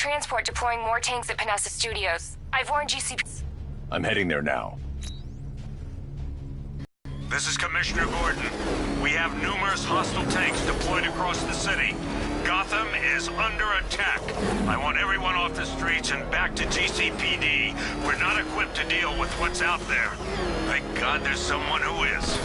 transport deploying more tanks at Panessa Studios. I've warned GCP. I'm heading there now. This is Commissioner Gordon. We have numerous hostile tanks deployed across the city. Gotham is under attack. I want everyone off the streets and back to GCPD. We're not equipped to deal with what's out there. Thank God there's someone who is.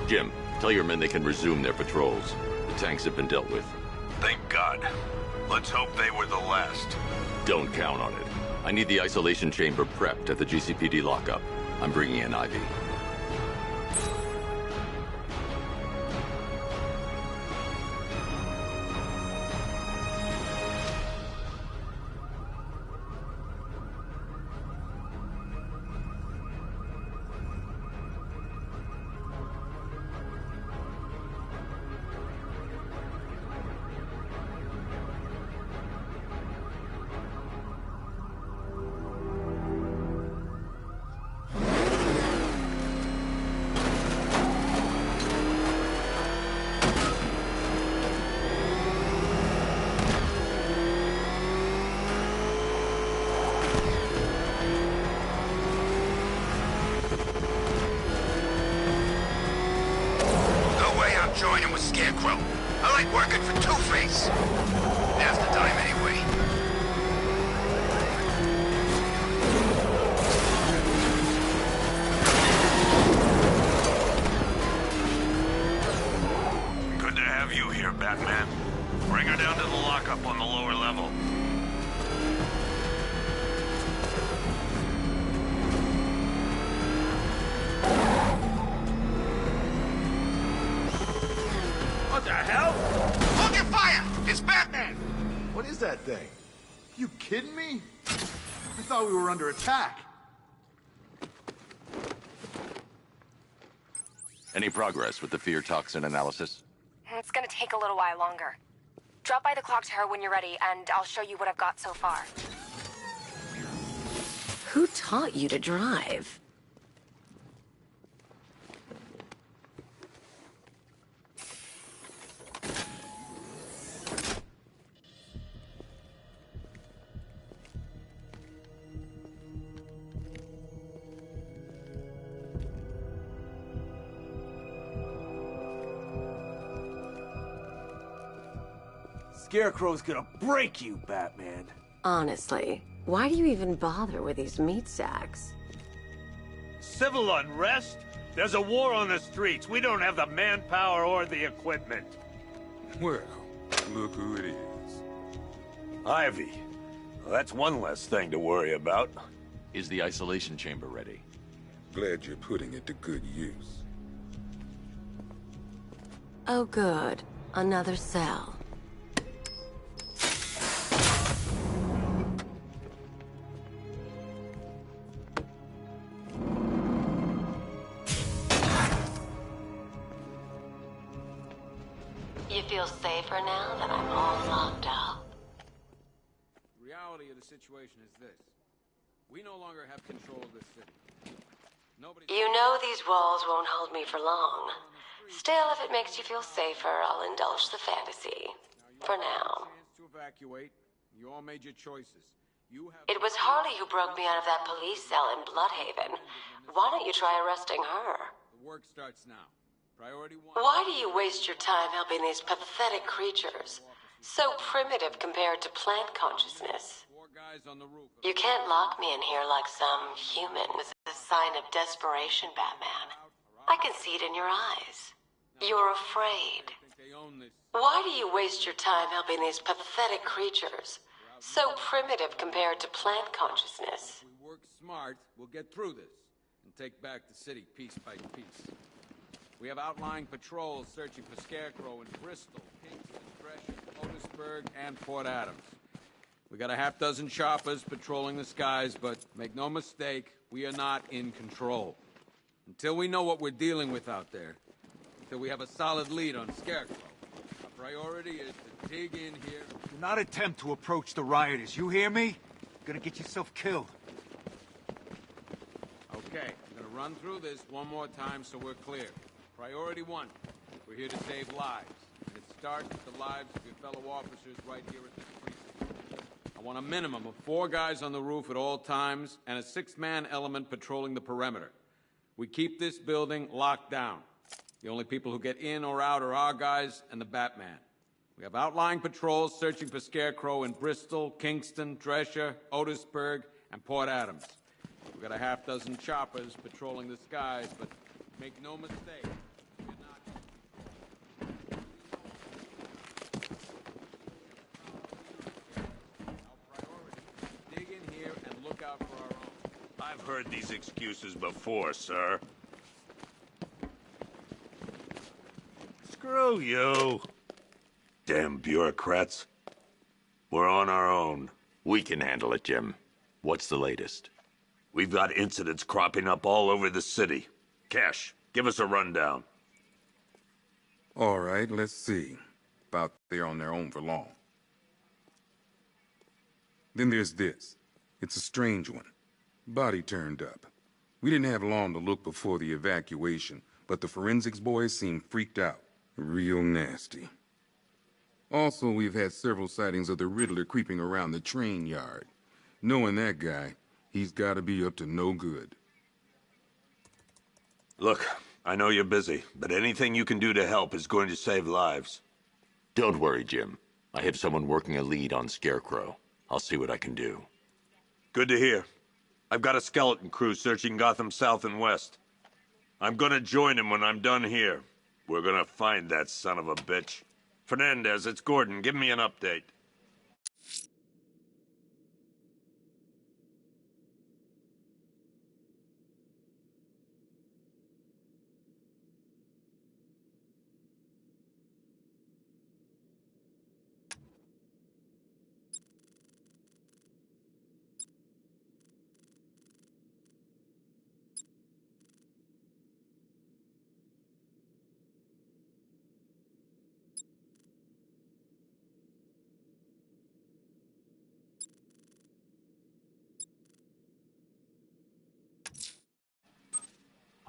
Jim, tell your men they can resume their patrols. The tanks have been dealt with. Thank God. Let's hope they were the last. Don't count on it. I need the isolation chamber prepped at the GCPD lockup. I'm bringing in Ivy. Joining with Scarecrow. I like working for Two-Face. Now's the time anyway. Good to have you here, Batman. Bring her down to the lockup on the lower level. What the hell? Hold your fire! It's Batman! What is that thing? You kidding me? I thought we were under attack. Any progress with the fear toxin analysis? It's gonna take a little while longer. Drop by the clock tower when you're ready, and I'll show you what I've got so far. Who taught you to drive? Scarecrow's gonna break you, Batman. Honestly, why do you even bother with these meat sacks? Civil unrest? There's a war on the streets. We don't have the manpower or the equipment. Well, look who it is. Ivy. Well, that's one less thing to worry about. Is the isolation chamber ready? Glad you're putting it to good use. Oh good, another cell. You feel safer now that I'm all locked up? The reality of the situation is this. We no longer have control of this city. You know these walls won't hold me for long. Still, if it makes you feel safer, I'll indulge the fantasy. For now. To evacuate. You all made your choices. It was Harley who broke me out of that police cell in Bloodhaven. Why don't you try arresting her? The work starts now. Priority 1. Why do you waste your time helping these pathetic creatures? So primitive compared to plant consciousness. 4 guys on the roof. You can't lock me in here like some human with a sign of desperation, Batman. I can see it in your eyes. You're afraid. Why do you waste your time helping these pathetic creatures? So primitive compared to plant consciousness. If we work smart, we'll get through this and take back the city piece by piece. We have outlying patrols searching for Scarecrow in Bristol, Kingston, Gresham, Otisburg, and Port Adams. We got a half-dozen choppers patrolling the skies, but make no mistake, we are not in control. Until we know what we're dealing with out there, until we have a solid lead on Scarecrow, our priority is to dig in here. Do not attempt to approach the rioters, you hear me? You're gonna get yourself killed. Okay, I'm gonna run through this one more time so we're clear. Priority 1, we're here to save lives. And it starts with the lives of your fellow officers right here at this precinct. I want a minimum of 4 guys on the roof at all times and a 6-man element patrolling the perimeter. We keep this building locked down. The only people who get in or out are our guys and the Batman. We have outlying patrols searching for Scarecrow in Bristol, Kingston, Drescher, Otisburg, and Port Adams. We've got a half-dozen choppers patrolling the skies, but make no mistake, we're not in control. Our priority is to dig in here and look out for our own. I've heard these excuses before, sir. Screw you. Damn bureaucrats. We're on our own. We can handle it, Jim. What's the latest? We've got incidents cropping up all over the city. Cash, give us a rundown. All right, let's see. About they're on their own for long. Then there's this. It's a strange one. Body turned up. We didn't have long to look before the evacuation, but the forensics boys seemed freaked out. Real nasty. Also, we've had several sightings of the Riddler creeping around the train yard. Knowing that guy, he's gotta be up to no good. Look, I know you're busy, but anything you can do to help is going to save lives. Don't worry, Jim. I have someone working a lead on Scarecrow. I'll see what I can do. Good to hear. I've got a skeleton crew searching Gotham South and West. I'm gonna join him when I'm done here. We're gonna find that son of a bitch. Fernandez, it's Gordon. Give me an update.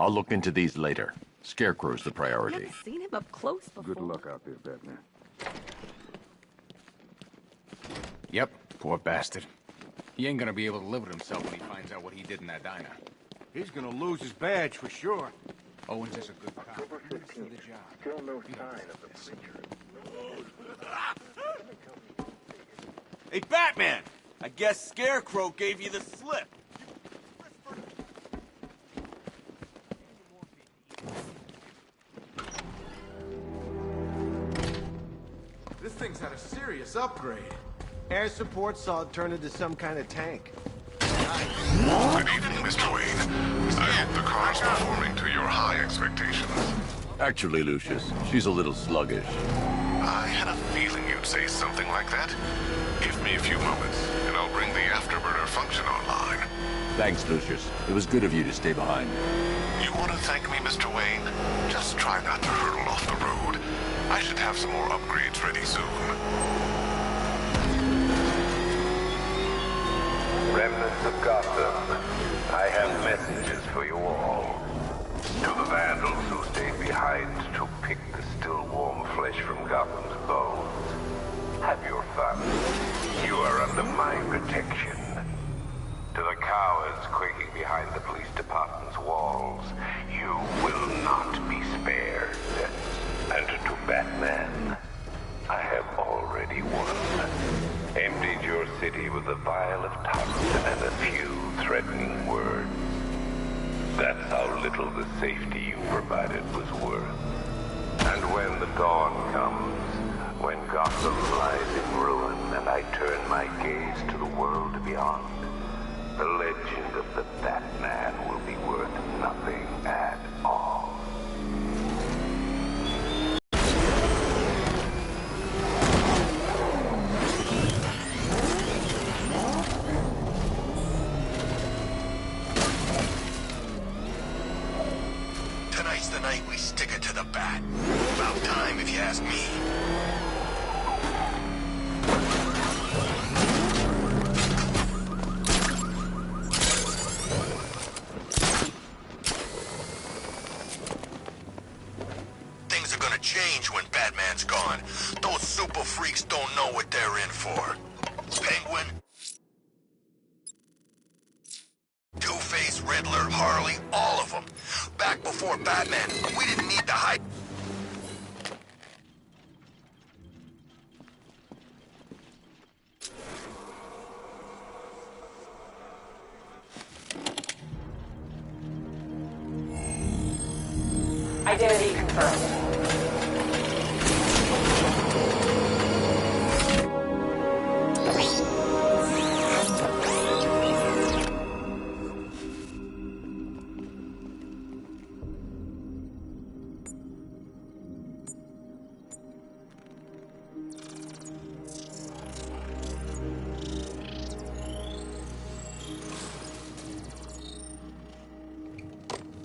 I'll look into these later. Scarecrow's the priority. I've seen him up close before. Good luck out there, Batman. Yep, poor bastard. He ain't gonna be able to live with himself when he finds out what he did in that diner. He's gonna lose his badge for sure. Owens is a good cop. He'll do the job. Still no sign of the preacher. Hey, Batman! I guess Scarecrow gave you the slip. This thing's had a serious upgrade. Air support saw it turn into some kind of tank. Good evening, Mr. Wayne. I hope the car's performing to your high expectations. Actually, Lucius, she's a little sluggish. I had a feeling you'd say something like that. Give me a few moments, and I'll bring the afterburner function online. Thanks, Lucius. It was good of you to stay behind. You want to thank me, Mr. Wayne? Just try not to hurtle off the road. I should have some more upgrades ready soon. Remnants of Gotham, I have messages for you all. police department's walls. You will not be spared. And to Batman, I have already won. Emptied your city with a vial of toxin and a few threatening words. That's how little the safety you provided was worth. And when the dawn comes, when Gotham lies in ruin and I turn my gaze to the world beyond, the legend of the Batman will be worth nothing at all. Tonight's the night we stick it to the bat. About time, if you ask me. Things are gonna change when Batman's gone. Those super freaks don't know what they're in for. Penguin, Two-Face, Riddler, Harley, all of them. Back before Batman, we didn't need to hide. Identity confirmed.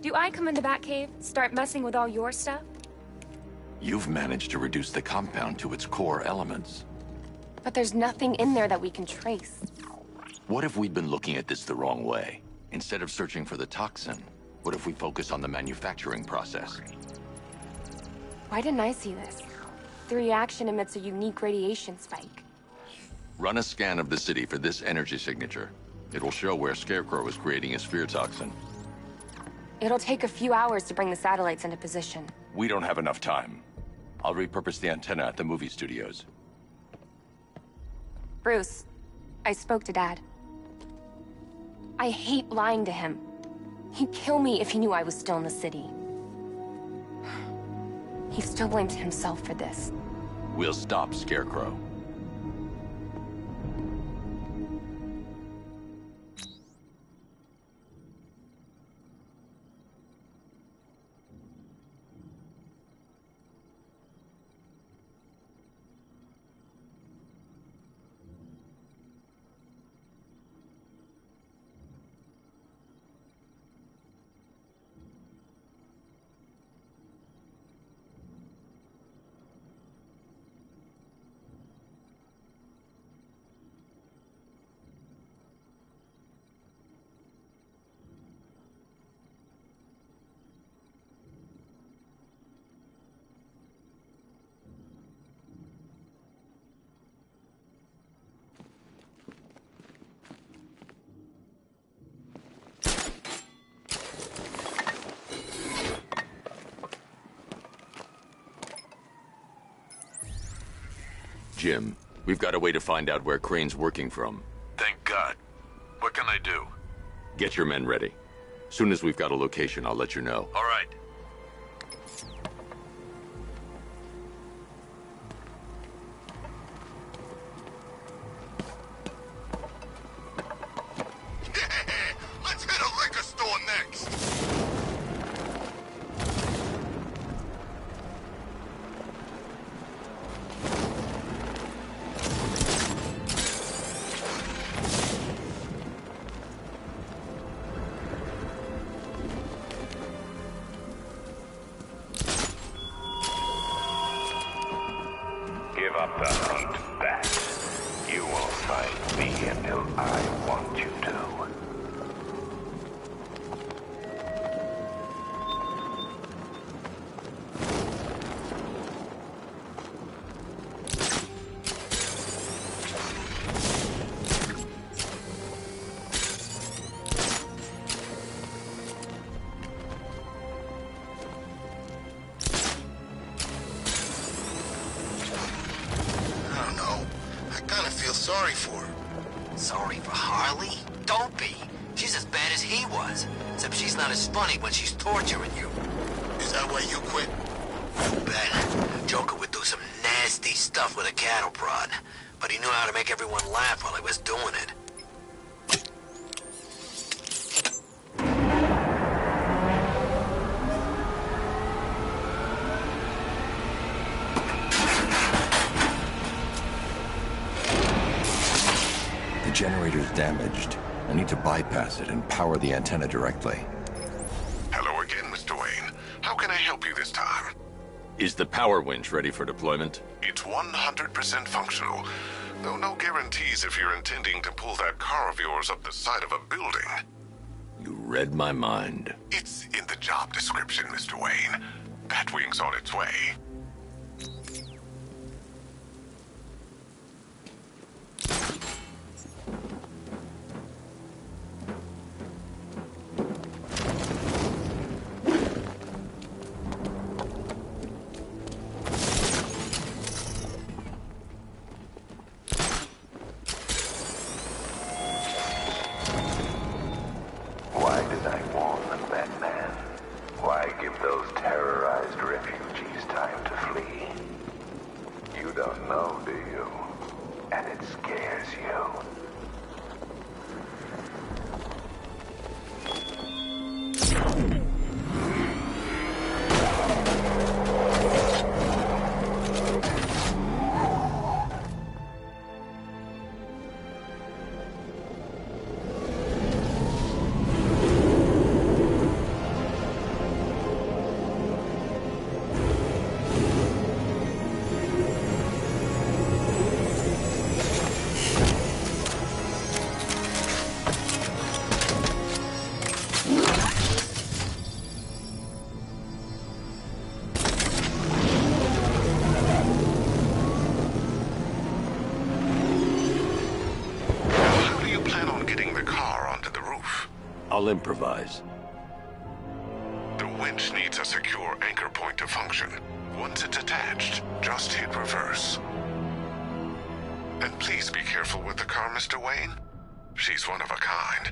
Do I come into Batcave, start messing with all your stuff? You've managed to reduce the compound to its core elements. But there's nothing in there that we can trace. What if we'd been looking at this the wrong way? Instead of searching for the toxin, what if we focus on the manufacturing process? Why didn't I see this? The reaction emits a unique radiation spike. Run a scan of the city for this energy signature. It'll show where Scarecrow is creating his fear toxin. It'll take a few hours to bring the satellites into position. We don't have enough time. I'll repurpose the antenna at the movie studios. Bruce, I spoke to Dad. I hate lying to him. He'd kill me if he knew I was still in the city. He still blames himself for this. We'll stop Scarecrow. Jim, we've got a way to find out where Crane's working from. Thank God. What can I do? Get your men ready. Soon as we've got a location, I'll let you know. All right. Let's hit a liquor store next. sorry for? Sorry for Harley? Don't be. She's as bad as he was. Except she's not as funny when she's torturing you. Is that why you quit? You bet. Joker would do some nasty stuff with a cattle prod. But he knew how to make everyone laugh while he was doing it. The generator's damaged. I need to bypass it and power the antenna directly. Hello again, Mr. Wayne. How can I help you this time? Is the power winch ready for deployment? It's 100% functional, though no guarantees if you're intending to pull that car of yours up the side of a building. You read my mind. It's in the job description, Mr. Wayne. Batwing's on its way. Why did I warn them, Batman? Why give those terrorized refugees time to flee? You don't know, do you? And it scares you. I'll improvise. The winch needs a secure anchor point to function. Once it's attached, just hit reverse. And please be careful with the car, Mr. Wayne. She's one of a kind.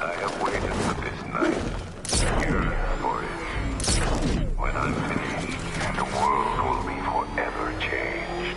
I have waited for this night. Years for it. When I'm finished, the world will be forever changed.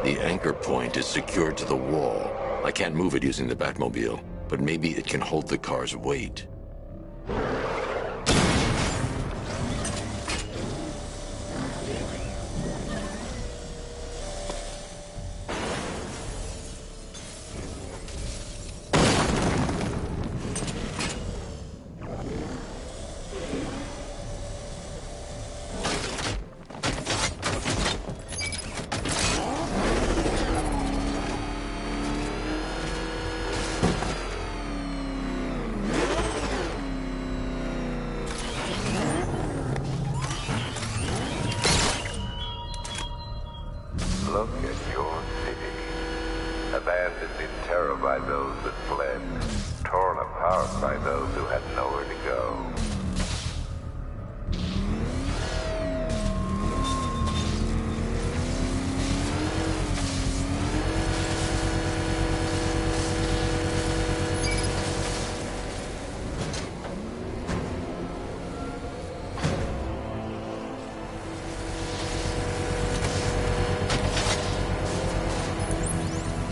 The anchor point is secured to the wall. I can't move it using the Batmobile, but maybe it can hold the car's weight. Look at your city. Abandoned in terror by those that fled. Torn apart by those who had nowhere to go.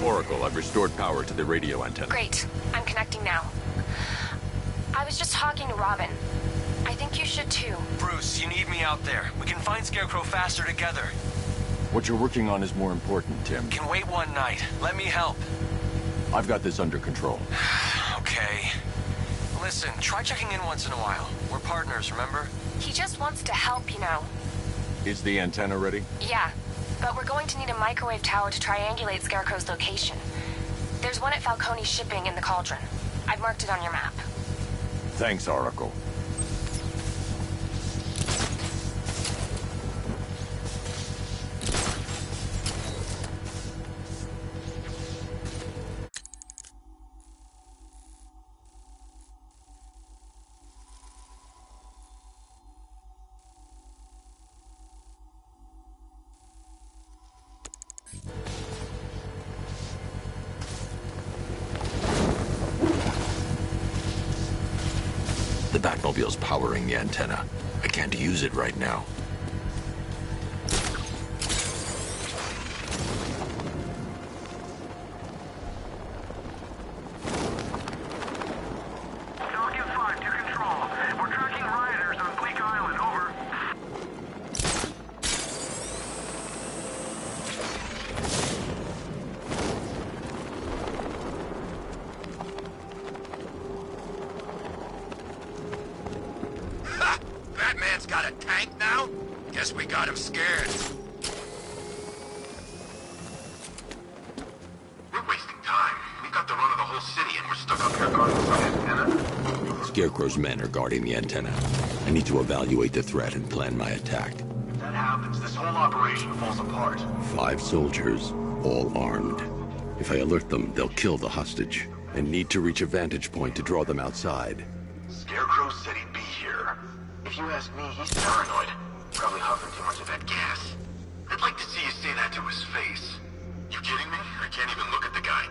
Oracle, I've restored power to the radio antenna. Great. I'm connecting now. I was just talking to Robin. I think you should too. Bruce, you need me out there. We can find Scarecrow faster together. What you're working on is more important, Tim. Can wait one night. Let me help. I've got this under control. Okay. Listen, try checking in once in a while. We're partners, remember? He just wants to help, you know. Is the antenna ready? Yeah, but we're going to need a microwave tower to triangulate Scarecrow's location. There's one at Falcone's shipping in the Cauldron. I've marked it on your map. Thanks, Oracle. The Batmobile's powering the antenna. I can't use it right now. Batman's got a tank now? Guess we got him scared. We're wasting time. We got the run of the whole city and we're stuck up here guarding some antenna. Scarecrow's men are guarding the antenna. I need to evaluate the threat and plan my attack. If that happens, this whole operation falls apart. 5 soldiers, all armed. If I alert them, they'll kill the hostage. And need to reach a vantage point to draw them outside. Scarecrow said he'd be here. If you ask me, he's paranoid. Probably huffing too much of that gas. I'd like to see you say that to his face. You kidding me? I can't even look at the guy.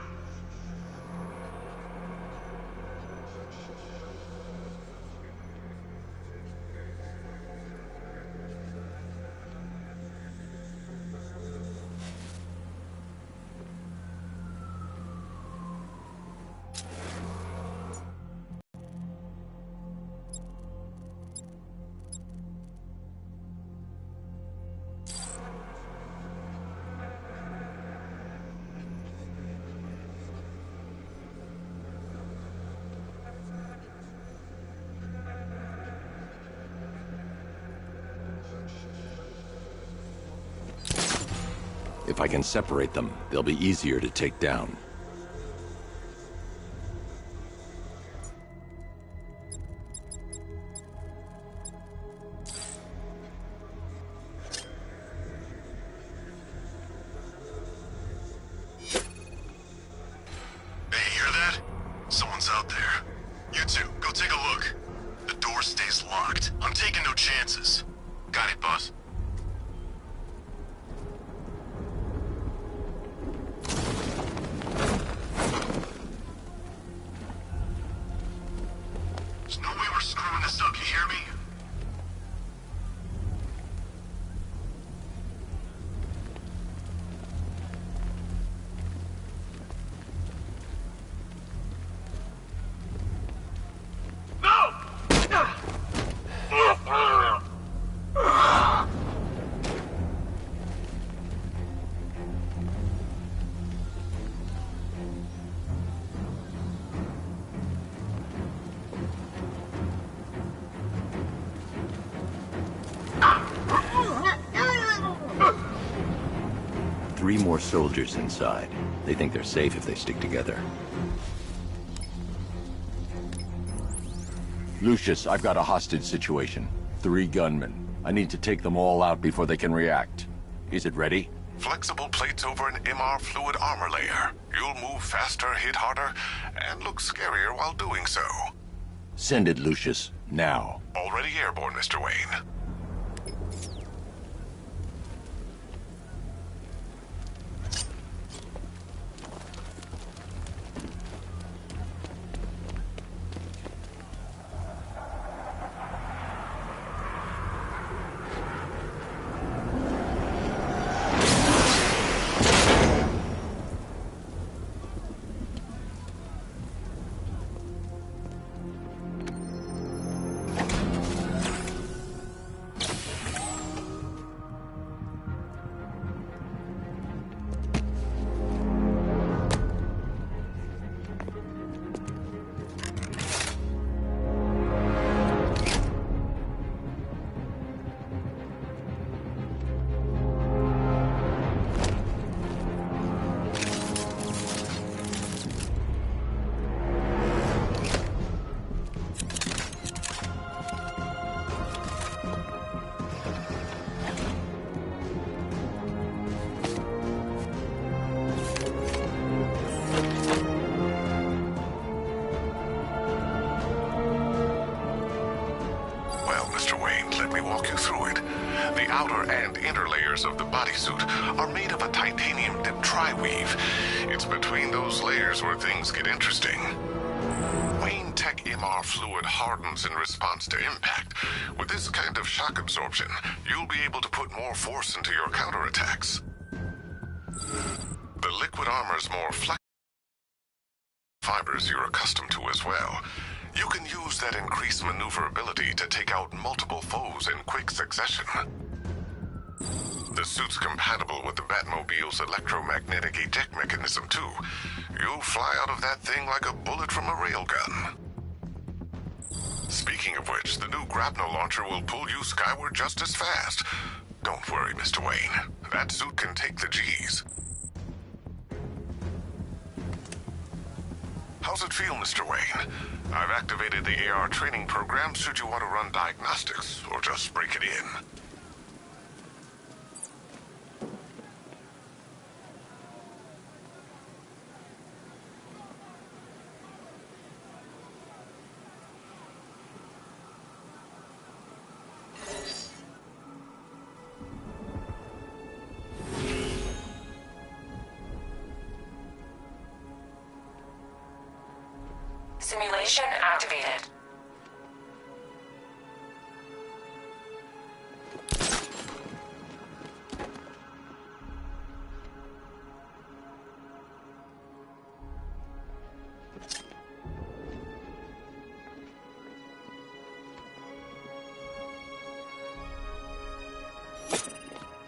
If I can separate them, they'll be easier to take down. Hey, hear that? Someone's out there. You two, go take a look. The door stays locked. I'm taking no chances. Got it, boss. There's no way we're screwing this up, you hear me? Three more soldiers inside. They think they're safe if they stick together. Lucius, I've got a hostage situation. 3 gunmen. I need to take them all out before they can react. Is it ready? Flexible plates over an MR fluid armor layer. You'll move faster, hit harder, and look scarier while doing so. Send it, Lucius. Now. Already airborne, Mr. Wayne. The outer and inner layers of the bodysuit are made of a titanium dip tri-weave. It's between those layers where things get interesting. Wayne tech MR fluid hardens in response to impact. With this kind of shock absorption, you'll be able to put more force into your counterattacks. The liquid armor's more flexible fibers you're accustomed to as well. You can use that increased maneuverability to take out multiple foes in quick succession. The suit's compatible with the Batmobile's electromagnetic eject mechanism, too. You'll fly out of that thing like a bullet from a railgun. Speaking of which, the new grapnel launcher will pull you skyward just as fast. Don't worry, Mr. Wayne. That suit can take the G's. How's it feel, Mr. Wayne? I've activated the AR training program should you want to run diagnostics, or just break it in. Simulation activated.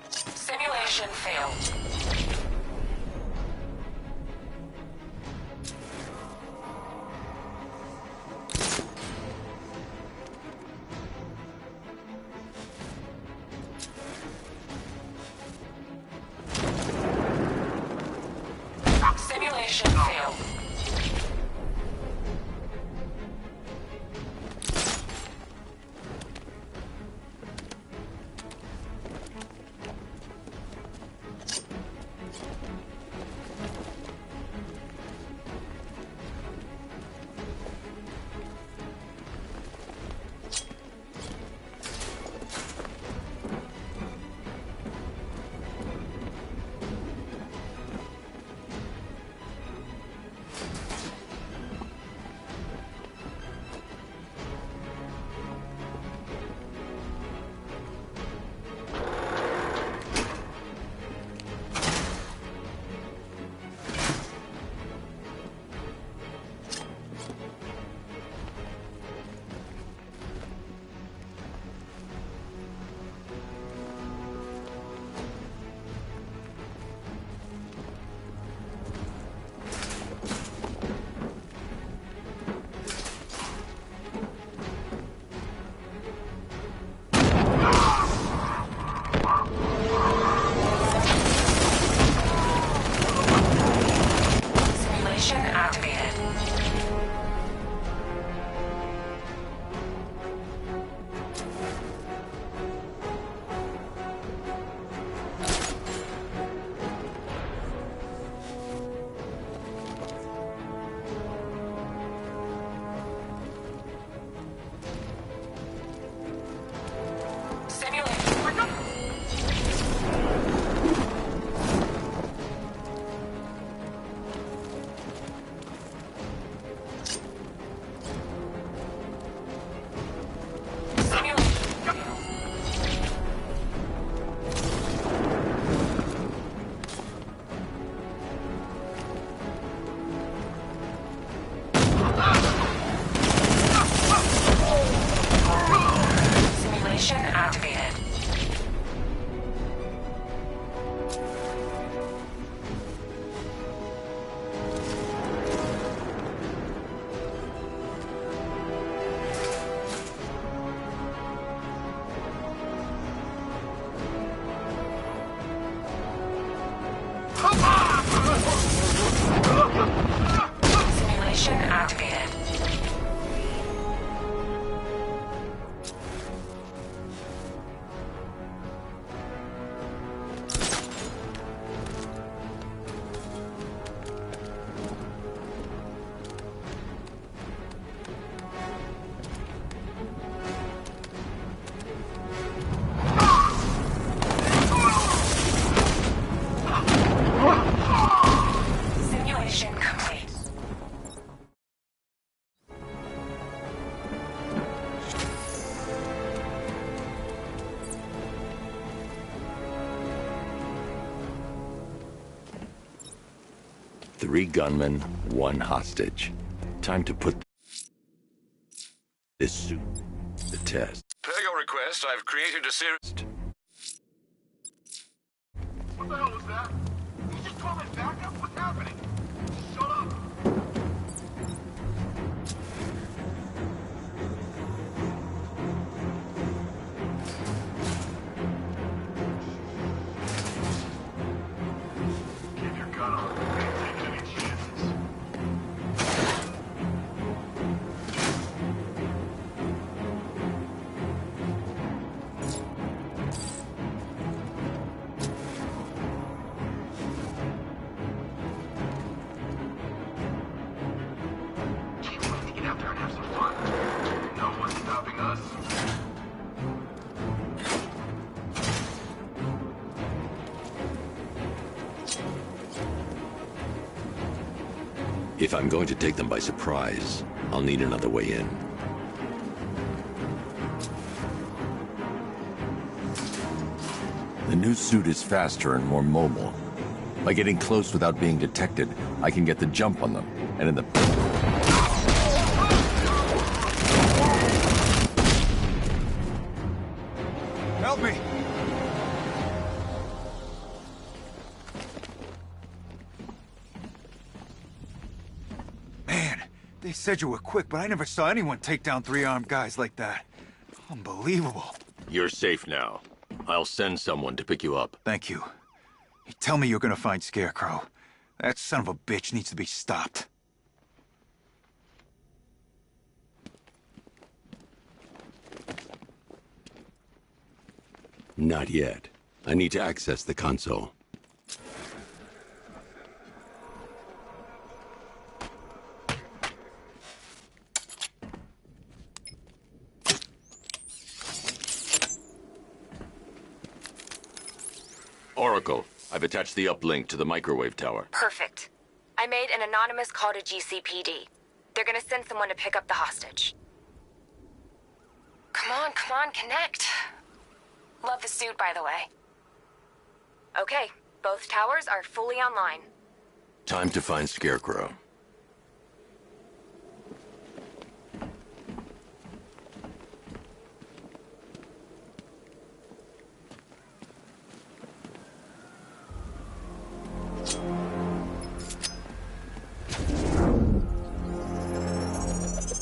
Simulation failed. Simulation failed. 3 gunmen, 1 hostage. Time to put this suit to the test. Per your request, I've created a series... What the hell was that? You just called it backup? What's happening? Shut up! Keep your gun on. Ain't taking any chances. Can't wait to get out there and have some fun. No one's stopping us. If I'm going to take them by surprise, I'll need another way in. The new suit is faster and more mobile. By getting close without being detected, I can get the jump on them, and in the... Help me! Man, they said you were quick, but I never saw anyone take down 3 armed guys like that. Unbelievable. You're safe now. I'll send someone to pick you up. Thank you. You tell me you're gonna find Scarecrow. That son of a bitch needs to be stopped. Not yet. I need to access the console. Oracle, I've attached the uplink to the microwave tower. Perfect. I made an anonymous call to GCPD. They're gonna send someone to pick up the hostage. Come on, connect. Love the suit, by the way. Okay, both towers are fully online. Time to find Scarecrow.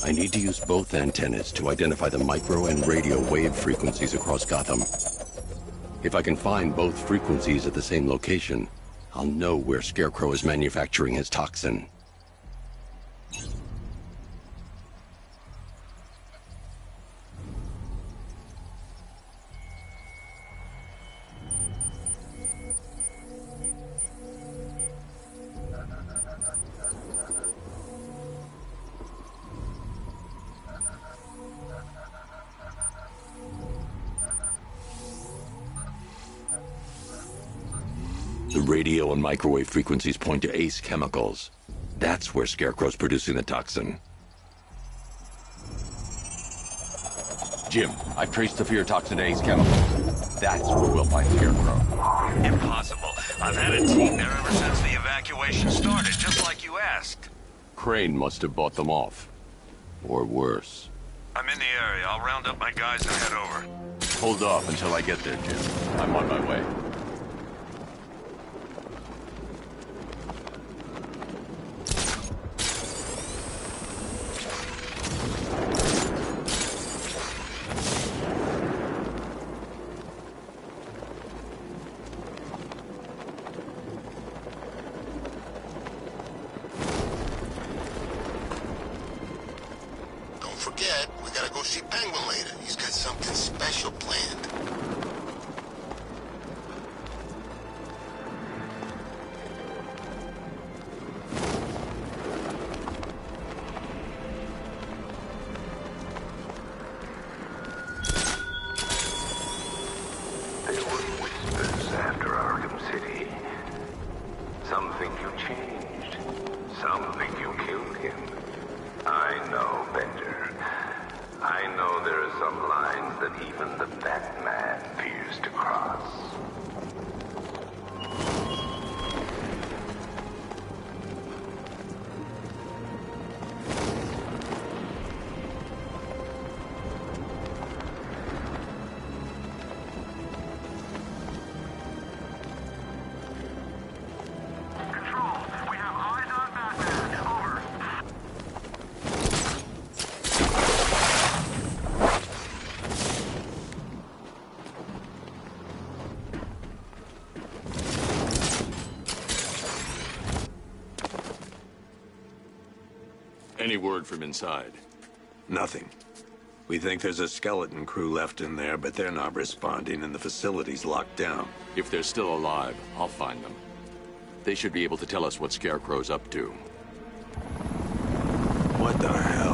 I need to use both antennas to identify the micro and radio wave frequencies across Gotham. If I can find both frequencies at the same location, I'll know where Scarecrow is manufacturing his toxin. The radio and microwave frequencies point to Ace Chemicals. That's where Scarecrow's producing the toxin. Jim, I've traced the fear toxin to Ace Chemicals. That's where we'll find Scarecrow. Impossible. I've had a team there ever since the evacuation started, just like you asked. Crane must have bought them off. Or worse. I'm in the area. I'll round up my guys and head over. Hold off until I get there, Jim. I'm on my way. We gotta go see Penguin later. He's got something special planned. There were whispers after Arkham City. Some think you changed. Some think you killed him. I know, Bender. I know there are some lines that even the Batman fears to cross. word from inside? Nothing. We think there's a skeleton crew left in there, but they're not responding and the facility's locked down. If they're still alive, I'll find them. They should be able to tell us what Scarecrow's up to. What the hell?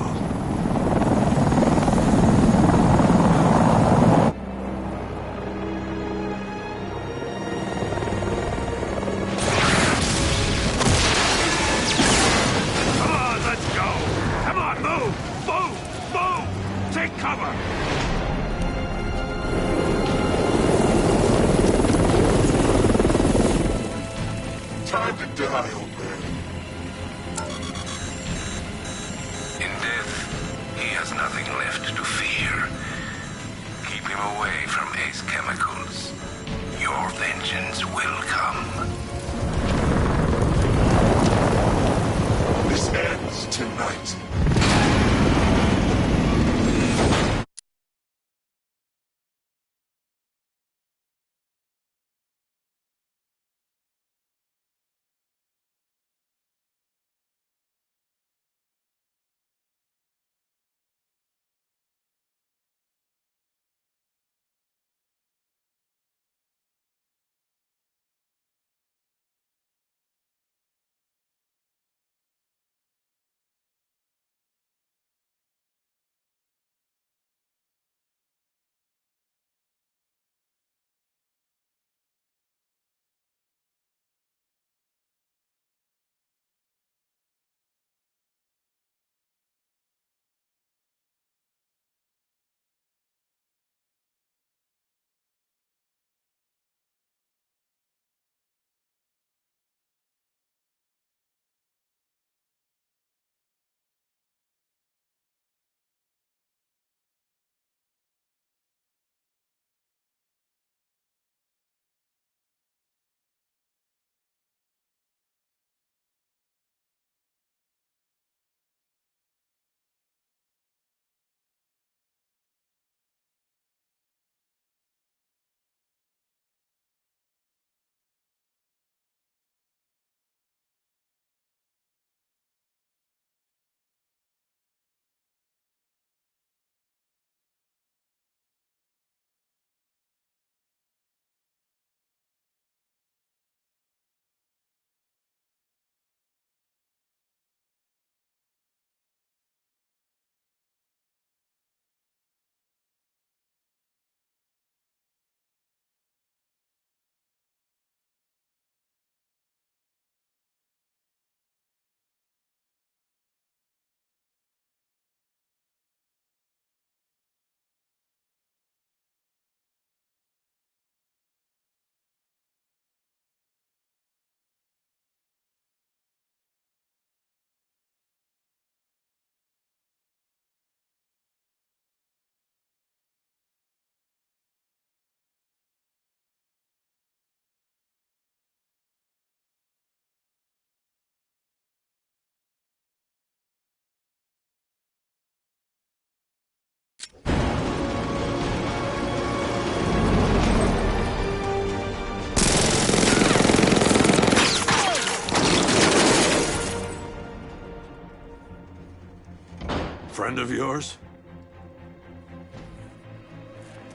Friend of yours?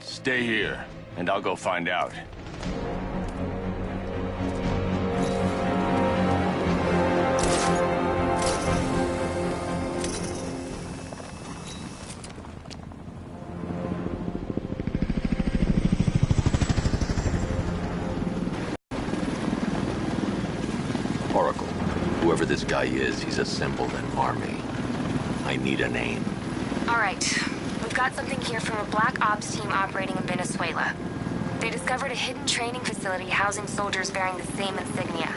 Stay here, and I'll go find out. Oracle, whoever this guy is, he's assembled an army. I need a name. All right. We've got something here from a Black Ops team operating in Venezuela. They discovered a hidden training facility housing soldiers bearing the same insignia.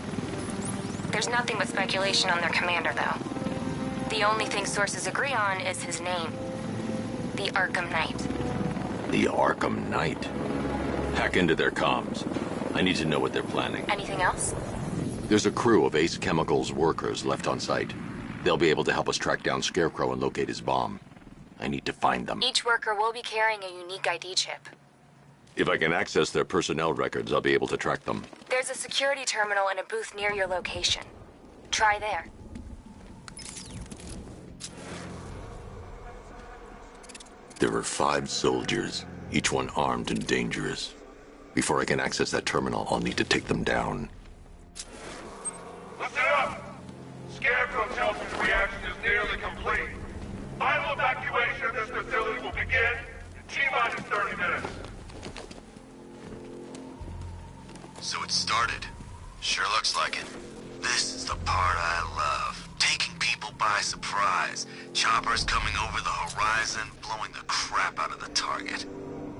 There's nothing but speculation on their commander, though. The only thing sources agree on is his name. The Arkham Knight. The Arkham Knight? Hack into their comms. I need to know what they're planning. Anything else? There's a crew of Ace Chemicals workers left on site. They'll be able to help us track down Scarecrow and locate his bomb. I need to find them. Each worker will be carrying a unique ID chip. If I can access their personnel records, I'll be able to track them. There's a security terminal in a booth near your location. Try there. There are 5 soldiers, each one armed and dangerous. Before I can access that terminal, I'll need to take them down. Listen up! Scarecrow tells me the reaction is nearly complete. Final evacuation of this facility will begin in T-minus 30 minutes. So it started. Sure looks like it. This is the part I love. Taking people by surprise. Choppers coming over the horizon, blowing the crap out of the target.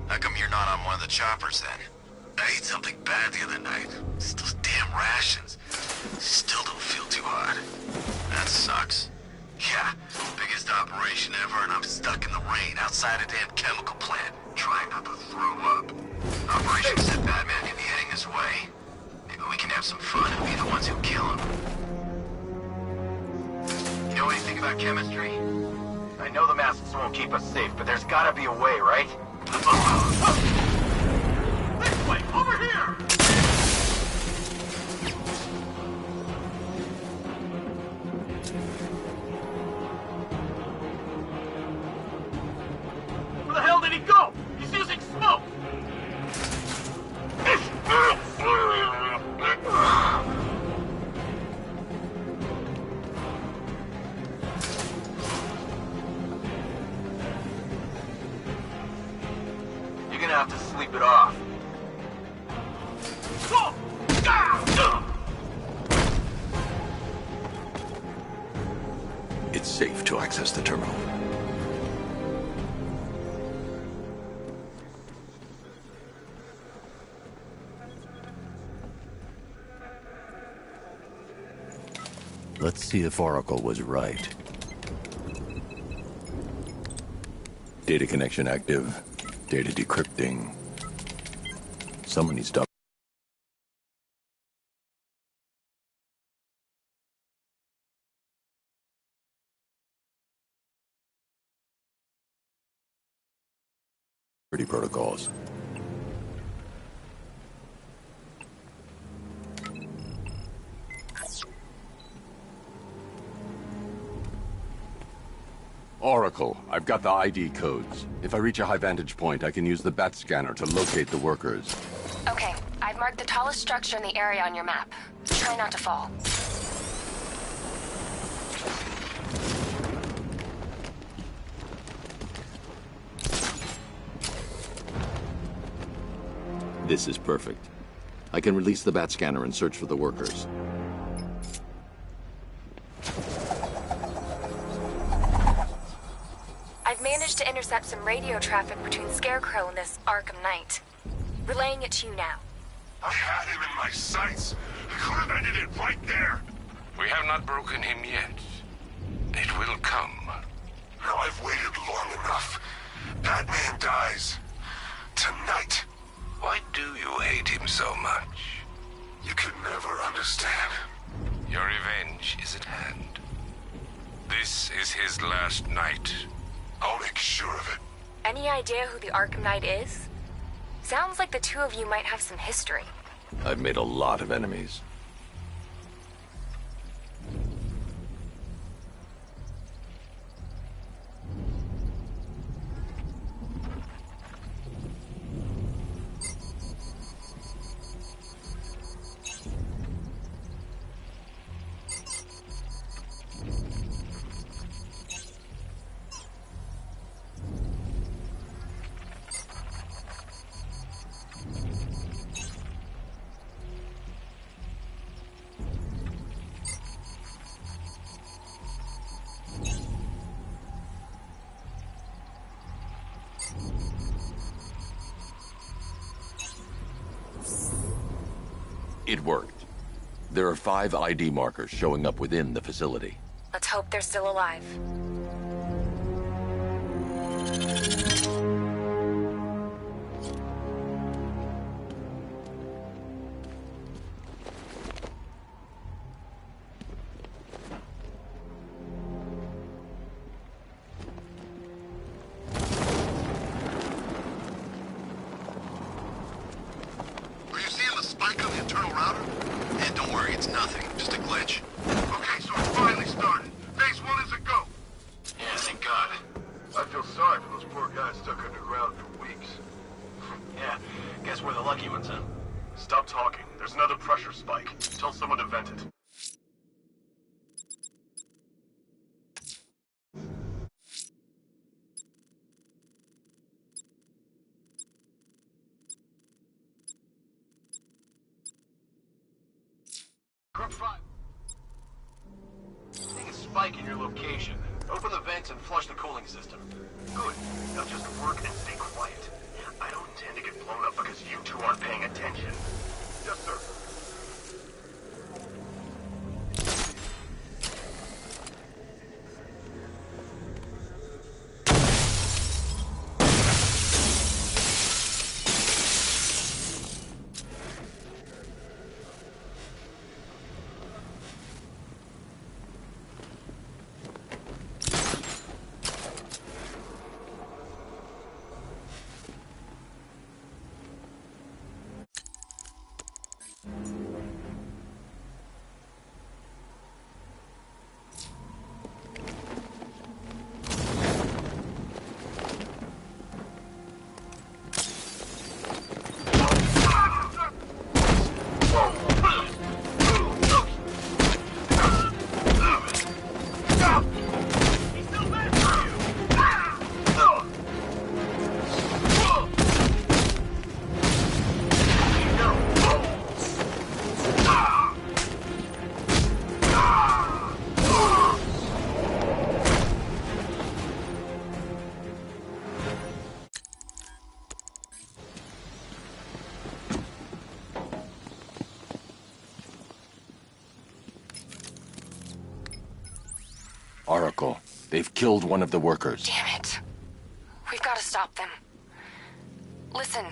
How come you're not on one of the choppers then? I ate something bad the other night. It's those damn rations. Still don't feel too hot. That sucks. Yeah, biggest operation ever, and I'm stuck in the rain outside a damn chemical plant, trying not to throw up. Operation said Batman could be heading this way. Maybe we can have some fun and be the ones who kill him. You know anything about chemistry? I know the masks won't keep us safe, but there's gotta be a way, right? This way! Over here! Where the hell did he go? He's using smoke! You're gonna have to sleep it off. It's safe to access the terminal. Let's see if Oracle was right. Data connection active. Data decrypting. Someone needs to... protocols. Oracle, I've got the ID codes. If I reach a high vantage point, I can use the bat scanner to locate the workers. Okay, I've marked the tallest structure in the area on your map. Try not to fall. This is perfect. I can release the bat scanner and search for the workers. I've managed to intercept some radio traffic between Scarecrow and this Arkham Knight. Relaying it to you now. I had him in my sights. I could have ended it right there. We have not broken him yet. It will come. Now I've waited long enough. Batman dies. Tonight. Why do you hate him so much? You can never understand. Your revenge is at hand. This is his last night. I'll make sure of it. Any idea who the Arkham Knight is? Sounds like the two of you might have some history. I've made a lot of enemies. It worked. There are 5 ID markers showing up within the facility. Let's hope they're still alive. Sorry for those poor guys Guess we're the lucky ones, huh? Stop talking. There's another pressure spike. Tell someone to vent it. Group 5. Seeing a spike in your location. Open the vents and flush the cooling system. Good. Now just work and stay quiet. I don't intend to get blown up because you two aren't paying attention. Yes, sir. Oracle, they've killed one of the workers. Damn it. We've got to stop them. Listen,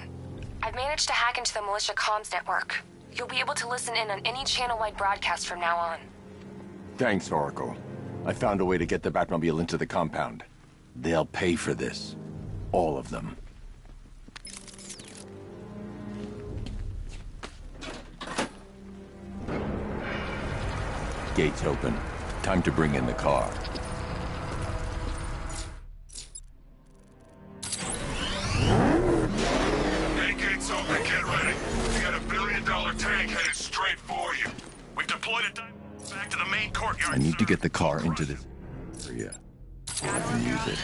I've managed to hack into the militia comms network. You'll be able to listen in on any channel-wide broadcast from now on. Thanks, Oracle. I found a way to get the Batmobile into the compound. They'll pay for this. All of them. Gates open. Time to bring in the car. Main gates open, get ready. We got $1 billion tank headed straight for you. We've deployed a back to the main courtyard. I need to get the car into this area. So I can use it.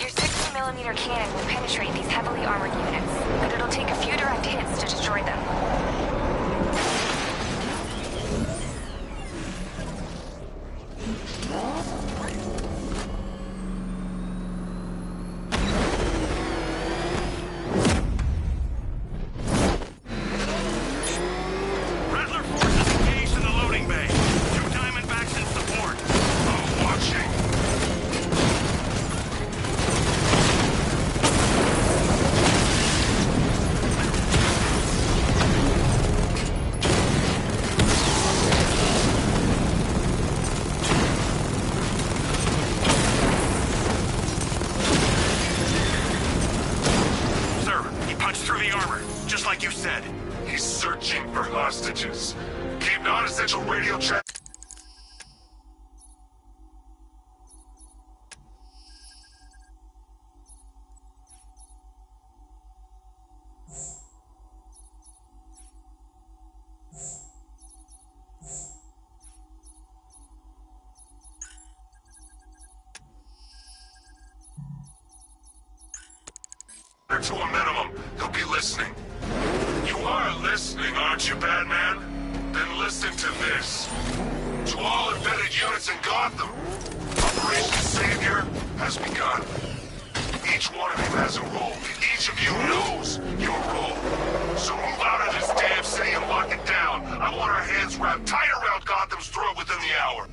Your 60mm cannon will penetrate these heavily armored units, but it'll take a few direct hits to destroy them. Like you said, he's searching for hostages. Keep non-essential radio check. To a minimum, he'll be listening. You are listening, aren't you, Batman? Then listen to this. To all embedded units in Gotham, Operation Savior has begun. Each one of you has a role. Each of you knows your role. So move out of this damn city and lock it down. I want our hands wrapped tight around Gotham's throat within the hour.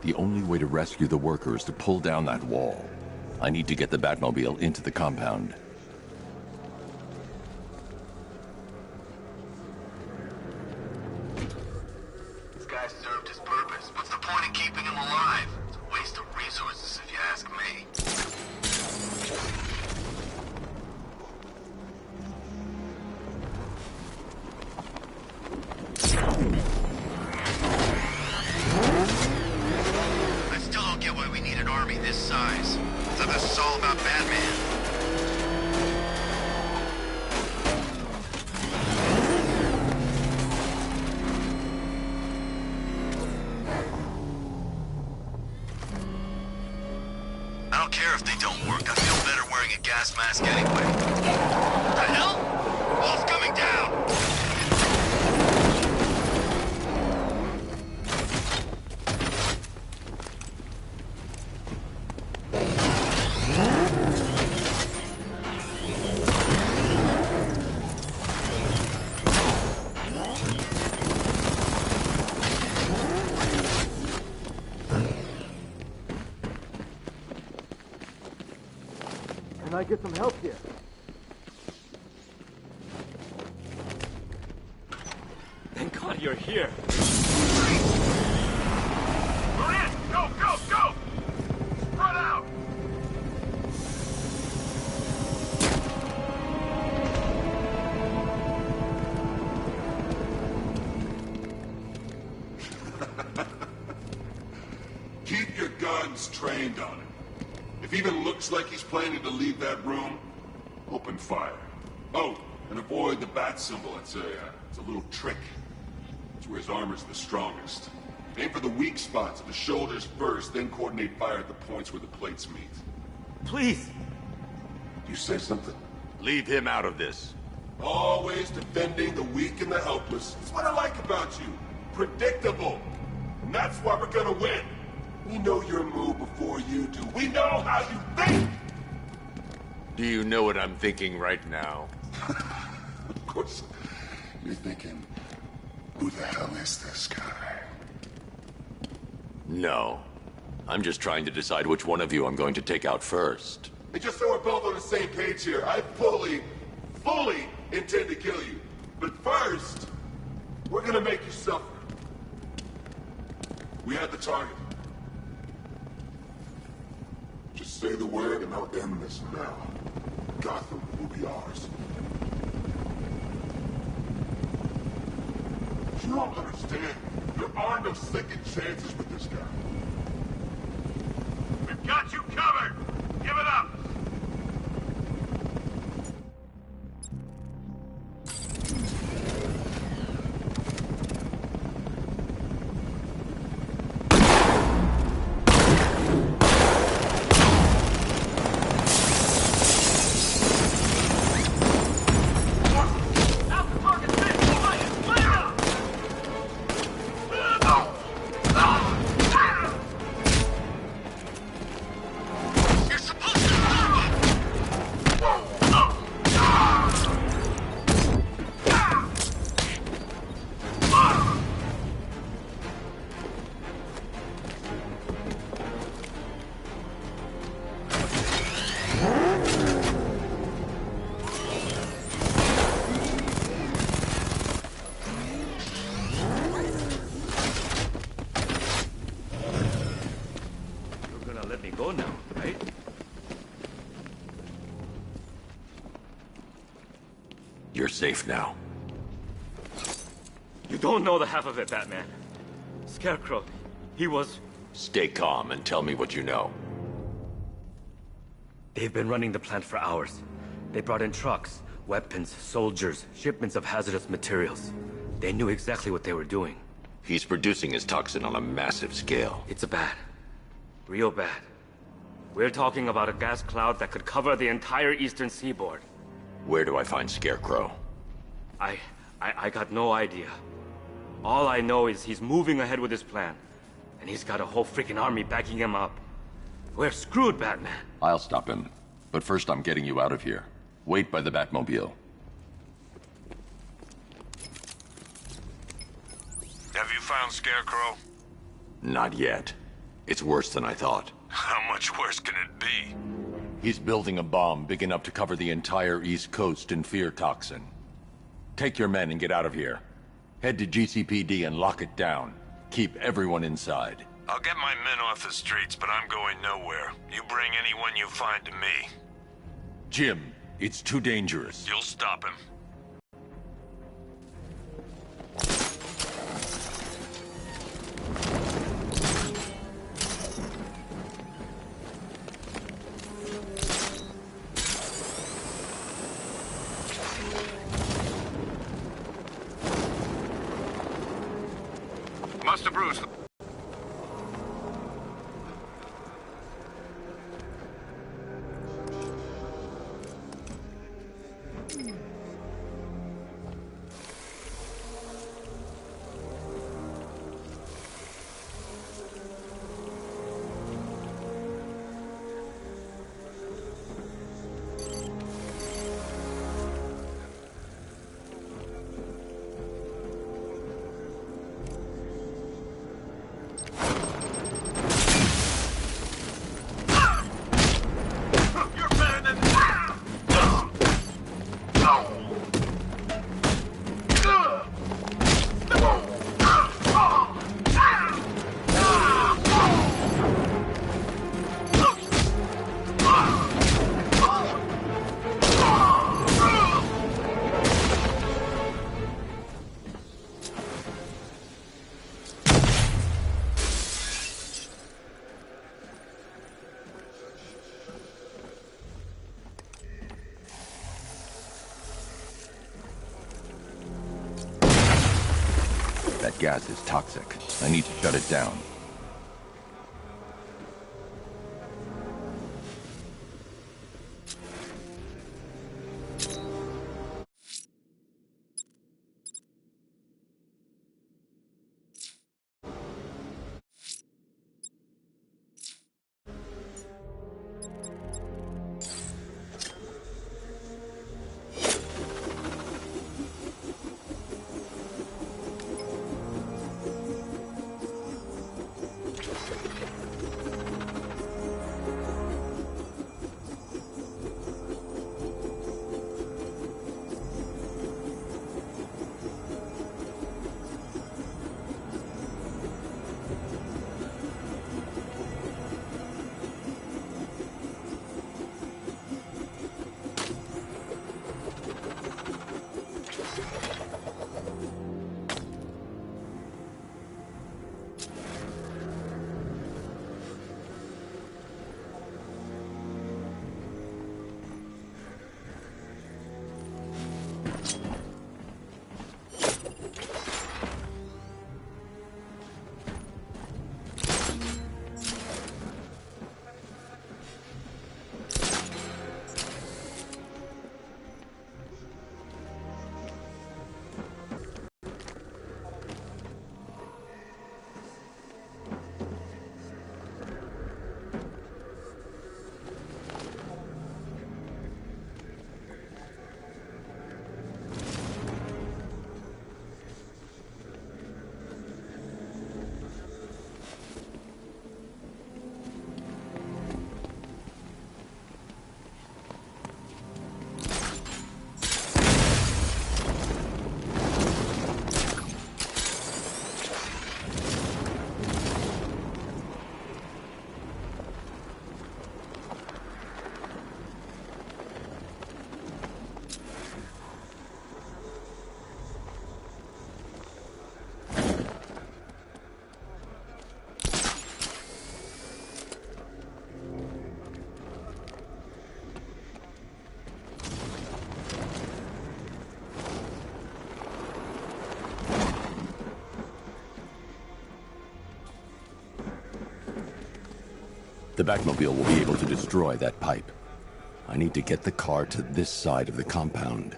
The only way to rescue the worker is to pull down that wall. I need to get the Batmobile into the compound. This guy served his purpose. What's the point in keeping him alive? It's a waste of resources, if you ask me. I still don't get why we need an army this size. I thought this was all about Batman. I don't care if they don't work. I feel better wearing a gas mask anyway. The hell? Wall's coming down! Can I get some help here? Thank God you're here. We're in! Go, go, go! Spread out! guns trained on him. If he even looks like he's planning to leave that room, open fire. Oh, and avoid the bat symbol. It's a little trick. It's where his armor's the strongest. Aim for the weak spots at the shoulders first, then coordinate fire at the points where the plates meet. Please! You say something? Leave him out of this. Always defending the weak and the helpless. That's what I like about you. Predictable. And that's why we're gonna win. We know your move before you do. We know how you think! Do you know what I'm thinking right now? Of course. You're thinking, who the hell is this guy? No. I'm just trying to decide which one of you I'm going to take out first. And just so we're both on the same page here, I fully intend to kill you. But first, we're gonna make you suffer. We have the target. Just say the word and I'll end this now. Gotham will be ours. You don't understand. There are no second chances with this guy. We've got you covered! Give it up! You're safe now. You don't know the half of it, Batman. Scarecrow, he was... Stay calm and tell me what you know. They've been running the plant for hours. They brought in trucks, weapons, soldiers, shipments of hazardous materials. They knew exactly what they were doing. He's producing his toxin on a massive scale. It's bad. Real bad. We're talking about a gas cloud that could cover the entire eastern seaboard. Where do I find Scarecrow? I got no idea. All I know is he's moving ahead with his plan. And he's got a whole freaking army backing him up. We're screwed, Batman. I'll stop him. But first I'm getting you out of here. Wait by the Batmobile. Have you found Scarecrow? Not yet. It's worse than I thought. How much worse can it be? He's building a bomb big enough to cover the entire East Coast in fear toxin. Take your men and get out of here. Head to GCPD and lock it down. Keep everyone inside. I'll get my men off the streets, but I'm going nowhere. You bring anyone you find to me. Jim, it's too dangerous. You'll stop him. Master Bruce. That gas is toxic. I need to shut it down. The Batmobile will be able to destroy that pipe. I need to get the car to this side of the compound.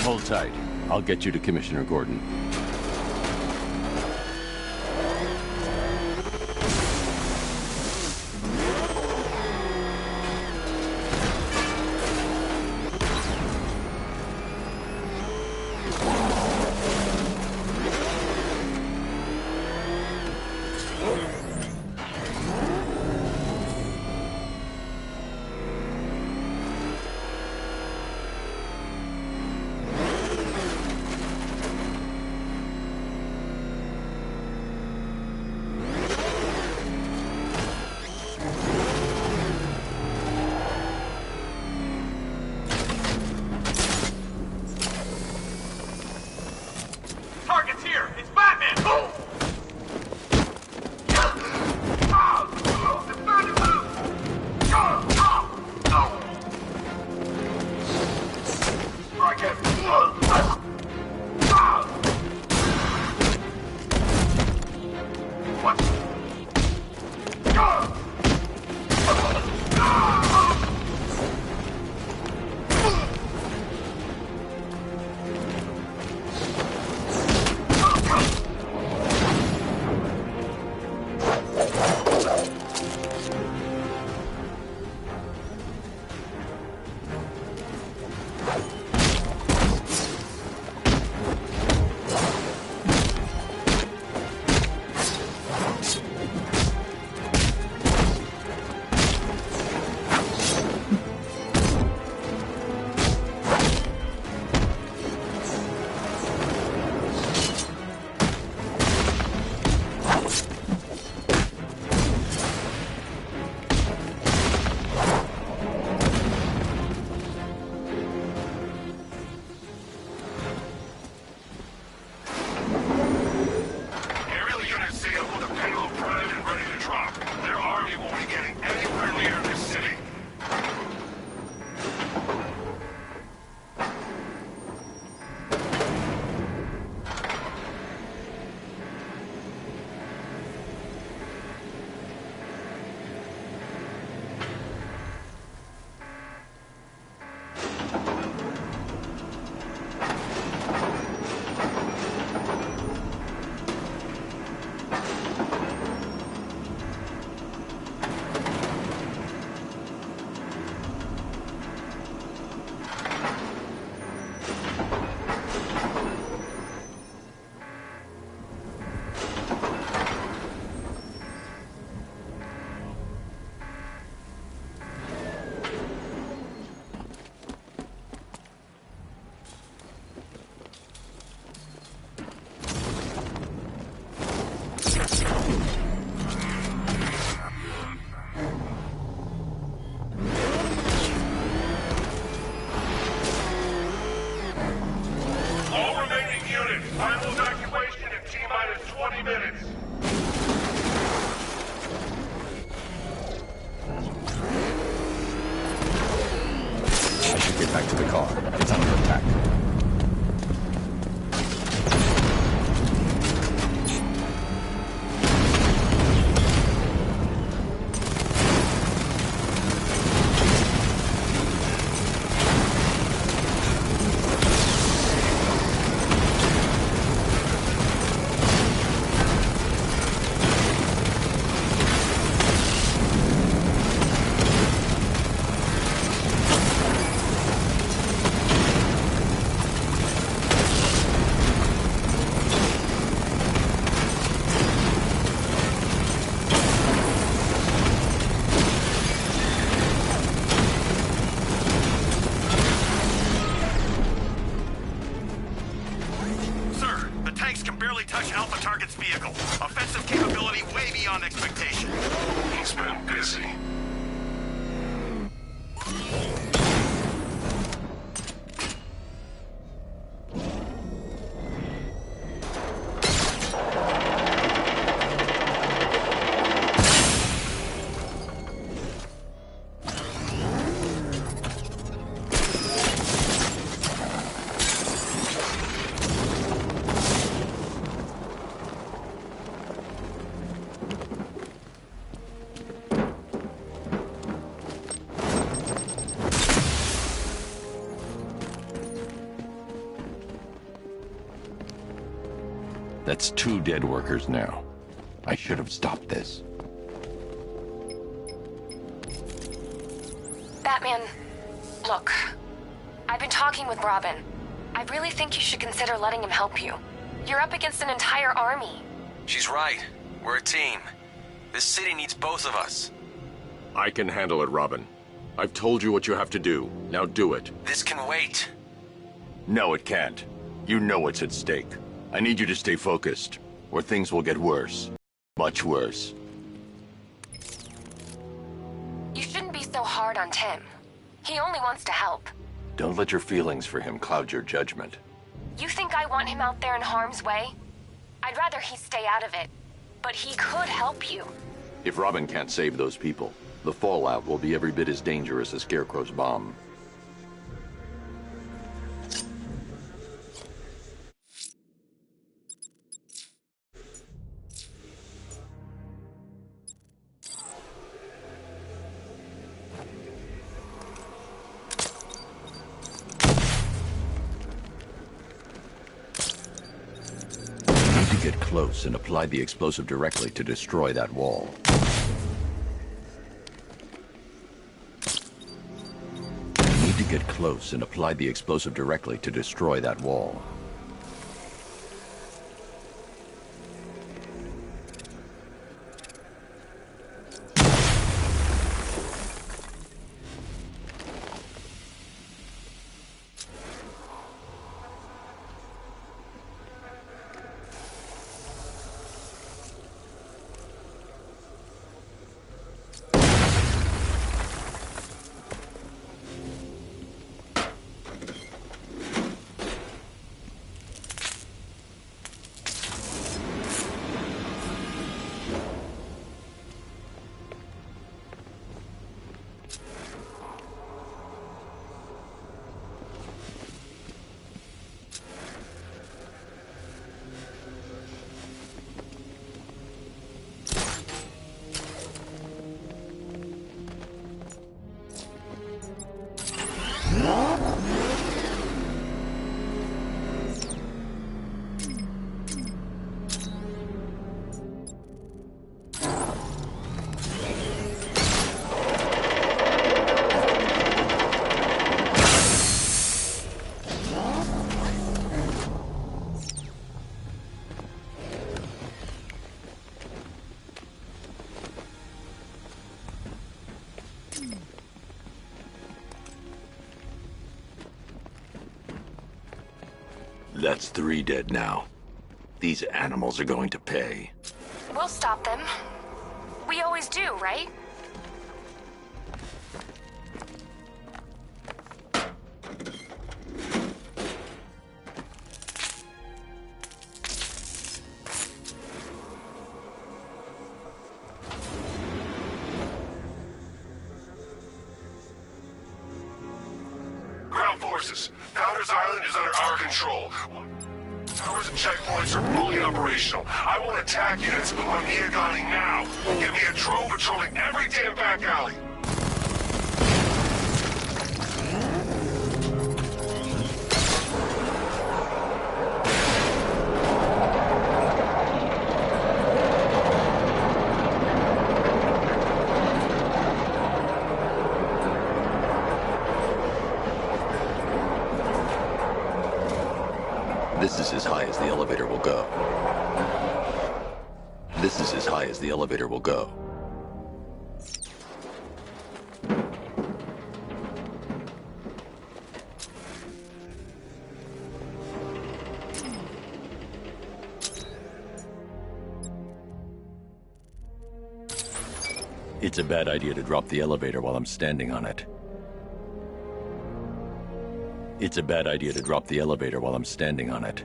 Hold tight. I'll get you to Commissioner Gordon. Back to the car. It's under attack. That's 2 dead workers now. I should have stopped this. Batman, look. I've been talking with Robin. I really think you should consider letting him help you. You're up against an entire army. She's right. We're a team. This city needs both of us. I can handle it, Robin. I've told you what you have to do. Now do it. This can wait. No, it can't. You know what's at stake. I need you to stay focused, or things will get worse. Much worse. You shouldn't be so hard on Tim. He only wants to help. Don't let your feelings for him cloud your judgment. You think I want him out there in harm's way? I'd rather he stay out of it. But he could help you. If Robin can't save those people, the fallout will be every bit as dangerous as Scarecrow's bomb. Get close and apply the explosive directly to destroy that wall. You need to get close and apply the explosive directly to destroy that wall. That's 3 dead now. These animals are going to pay. We'll stop them. We always do, right? Ground sources. Founders Island is under our control. Towers and checkpoints are fully operational. I want attack units on Miagani now. Give me a drone patrolling every damn back alley. This is as high as the elevator will go. This is as high as the elevator will go. It's a bad idea to drop the elevator while I'm standing on it. It's a bad idea to drop the elevator while I'm standing on it.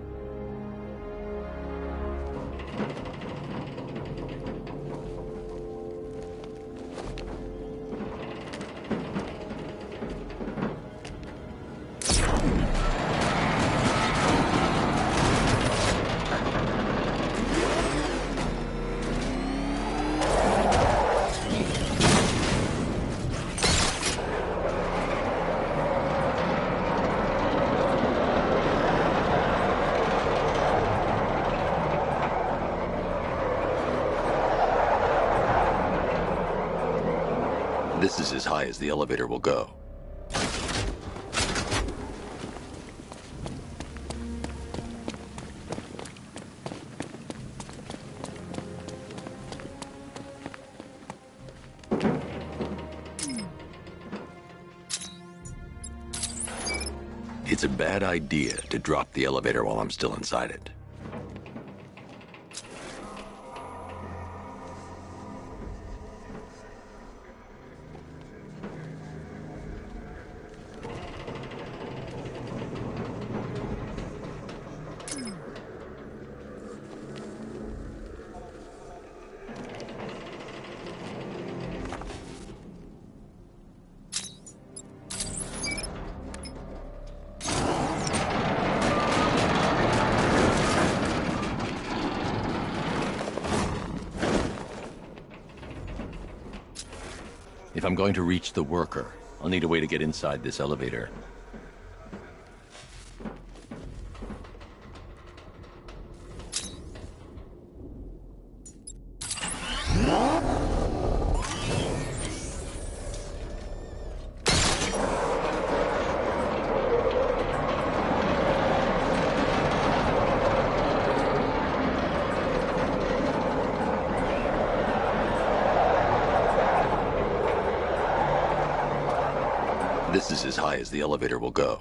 This is as high as the elevator will go. It's a bad idea to drop the elevator while I'm still inside it. If I'm going to reach the worker, I'll need a way to get inside this elevator. This is as high as the elevator will go.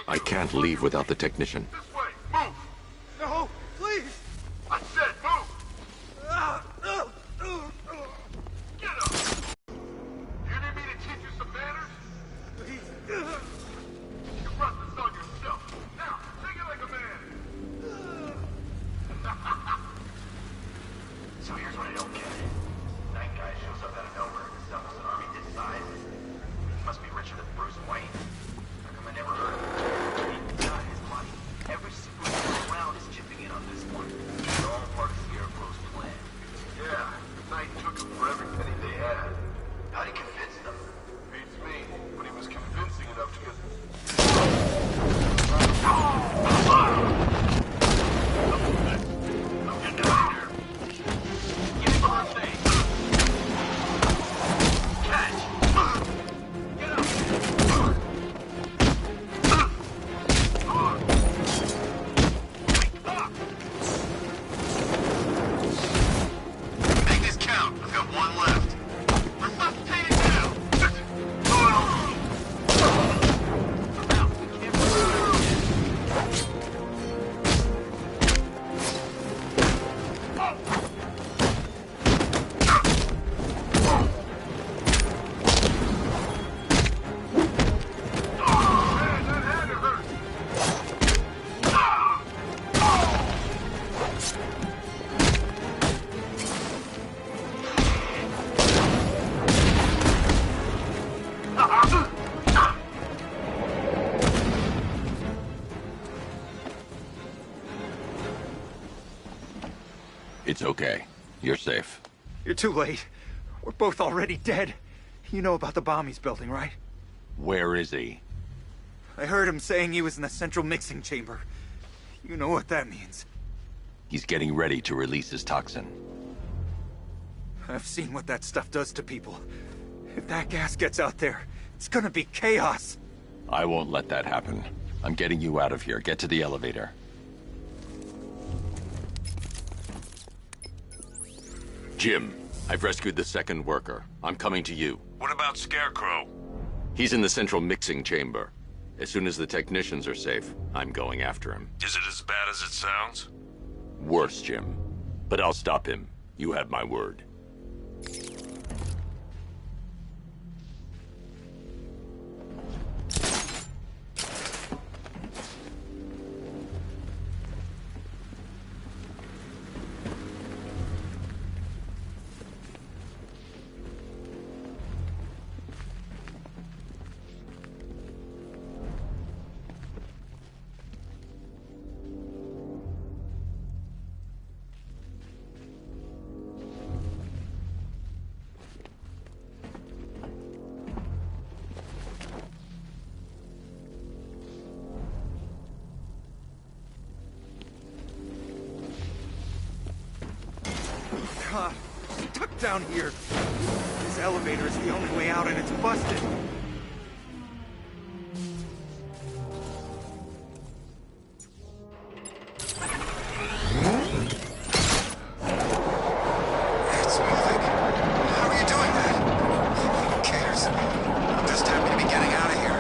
I can't leave without the technician. This way! Move! No, please! I said move! Get up! You need me to teach you some manners? Please. You brought this on yourself. Now, take it like a man. So here's what I don't get. Night guy shows up out of nowhere and assembles an army this size. He must be richer than Bruce Wayne. How come I never heard of him? He got his money. Every It's okay. You're safe. You're too late. We're both already dead. You know about the bomb he's building, right? Where is he? I heard him saying he was in the central mixing chamber. You know what that means. He's getting ready to release his toxin. I've seen what that stuff does to people. If that gas gets out there, it's gonna be chaos. I won't let that happen. I'm getting you out of here. Get to the elevator. Jim, I've rescued the second worker. I'm coming to you. What about Scarecrow? He's in the central mixing chamber. As soon as the technicians are safe, I'm going after him. Is it as bad as it sounds? Worse, Jim. But I'll stop him. You have my word. God, stuck down here. This elevator is the only way out and it's busted. It's moving. How are you doing that? Who cares? I'm just happy to be getting out of here.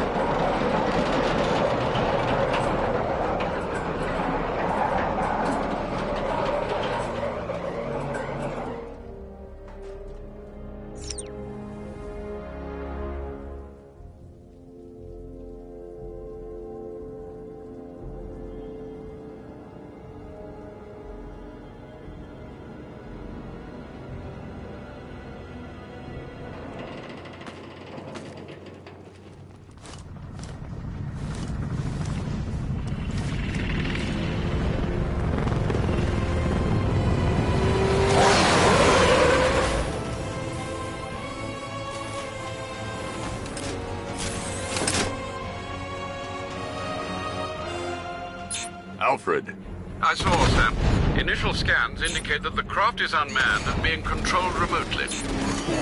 Alfred. I saw, Sam. Initial scans indicate that the craft is unmanned and being controlled remotely.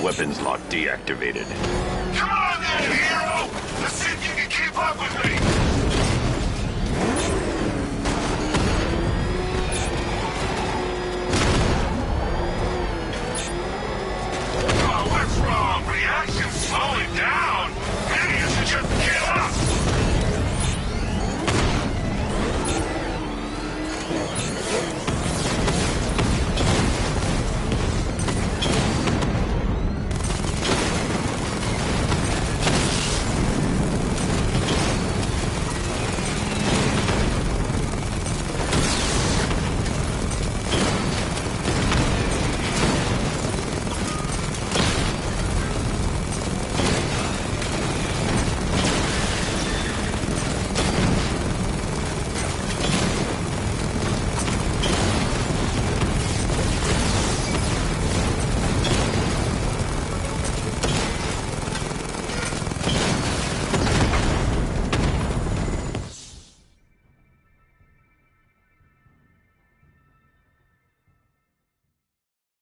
Weapons lock deactivated. Come on then, hero! Let's see if you can keep up with me! Oh, what's wrong? Reaction's slowing down! Maybe you should just give up!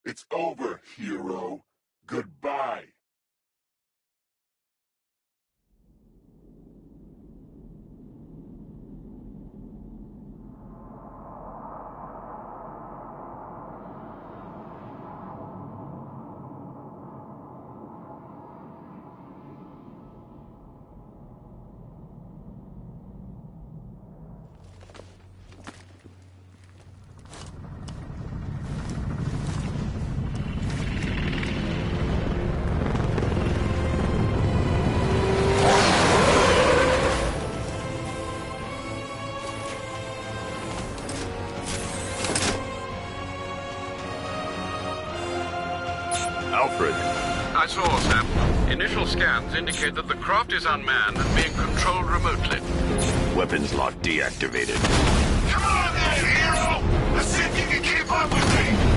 It's over, hero. Goodbye. Alfred. I saw, Sam. Initial scans indicate that the craft is unmanned and being controlled remotely. Weapons lock deactivated. Come on then, hero! Let's see if you can keep up with me!